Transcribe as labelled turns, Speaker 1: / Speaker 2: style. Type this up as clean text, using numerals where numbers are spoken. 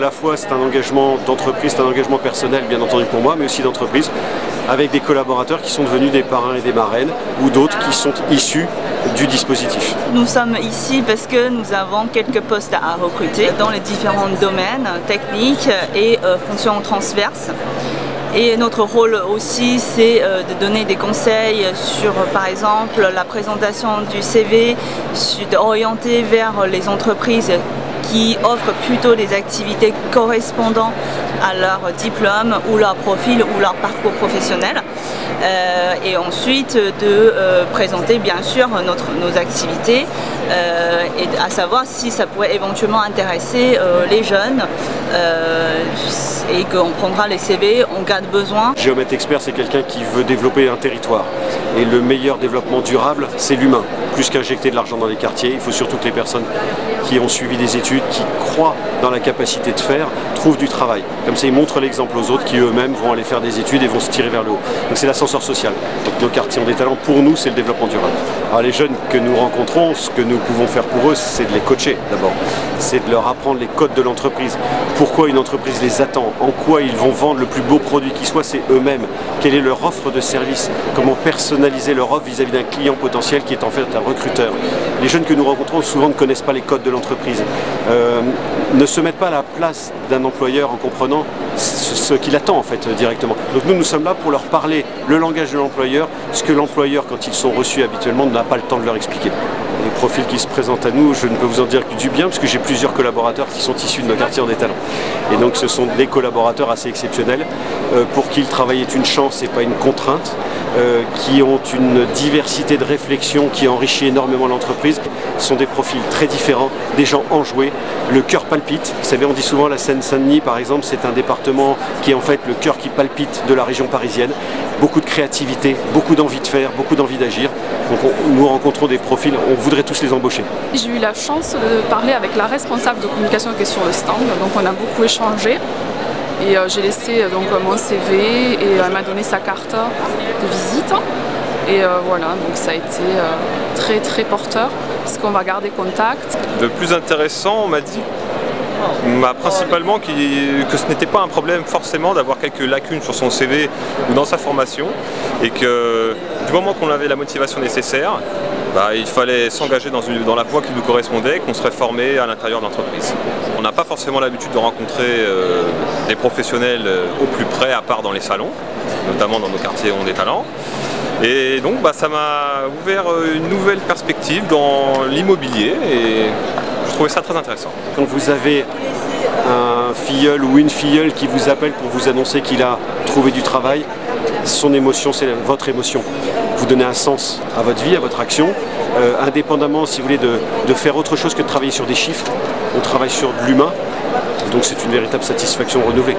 Speaker 1: la fois c'est un engagement d'entreprise, c'est un engagement personnel bien entendu pour moi, mais aussi d'entreprise, avec des collaborateurs qui sont devenus des parrains et des marraines, ou d'autres qui sont issus du dispositif.
Speaker 2: Nous sommes ici parce que nous avons quelques postes à recruter dans les différents domaines techniques et fonctions transverses. Et notre rôle aussi, c'est de donner des conseils sur, par exemple, la présentation du CV, d'orienter vers les entreprises qui offrent plutôt des activités correspondant à leur diplôme ou leur profil ou leur parcours professionnel. Et ensuite de présenter bien sûr nos activités et à savoir si ça pourrait éventuellement intéresser les jeunes et qu'on prendra les CV en cas de besoin.
Speaker 1: Géomètre expert, c'est quelqu'un qui veut développer un territoire et le meilleur développement durable, c'est l'humain. Plus qu'injecter de l'argent dans les quartiers, il faut surtout que les personnes qui ont suivi des études, qui croient dans la capacité de faire, trouvent du travail. Comme ça, ils montrent l'exemple aux autres qui eux-mêmes vont aller faire des études et vont se tirer vers le haut. Donc c'est l'ascenseur social. Donc nos quartiers ont des talents. Pour nous, c'est le développement durable. Alors les jeunes que nous rencontrons, ce que nous pouvons faire pour eux, c'est de les coacher d'abord. C'est de leur apprendre les codes de l'entreprise. Pourquoi une entreprise les attend, en quoi ils vont vendre le plus beau produit qui soit, c'est eux-mêmes. Quelle est leur offre de service, comment personnaliser leur offre vis-à-vis d'un client potentiel qui est en fait un recruteur. Les jeunes que nous rencontrons souvent ne connaissent pas les codes de l'entreprise, ne se mettent pas à la place d'un employeur en comprenant ce qu'il attend en fait directement. Donc nous sommes là pour leur parler le langage de l'employeur, ce que l'employeur quand ils sont reçus habituellement n'a pas le temps de leur expliquer. Les profils qui se présentent à nous, je ne peux vous en dire que du bien parce que j'ai plusieurs collaborateurs qui sont issus de nos quartiers en des talents. Et donc ce sont des collaborateurs assez exceptionnels pour qui le travail est une chance et pas une contrainte, qui ont une diversité de réflexion qui enrichit énormément l'entreprise. Ce sont des profils très différents, des gens enjoués, le cœur palpite. Vous savez, on dit souvent la Seine-Saint-Denis par exemple, c'est un département qui est en fait le cœur qui palpite de la région parisienne. Beaucoup de créativité, beaucoup d'envie de faire, beaucoup d'envie d'agir. Donc nous rencontrons des profils, on voudrait tous les embaucher.
Speaker 3: J'ai eu la chance de parler avec la responsable de communication qui est sur le stand, donc on a beaucoup échangé. Et j'ai laissé donc mon CV et elle m'a donné sa carte de visite. Et voilà, donc ça a été très très porteur parce qu'on va garder contact.
Speaker 4: Le plus intéressant, on m'a dit principalement que ce n'était pas un problème forcément d'avoir quelques lacunes sur son CV ou dans sa formation et que du moment qu'on avait la motivation nécessaire, il fallait s'engager dans la voie qui nous correspondait, qu'on serait formé à l'intérieur de l'entreprise. On n'a pas forcément l'habitude de rencontrer des professionnels au plus près, à part dans les salons, notamment dans nos quartiers ont des talents. Et donc ça m'a ouvert une nouvelle perspective dans l'immobilier et je trouvais ça très intéressant.
Speaker 1: Quand vous avez un filleul ou une filleule qui vous appelle pour vous annoncer qu'il a trouvé du travail, son émotion, c'est votre émotion. Vous donnez un sens à votre vie, à votre action, indépendamment, si vous voulez, de faire autre chose que de travailler sur des chiffres. On travaille sur de l'humain, donc c'est une véritable satisfaction renouvelée.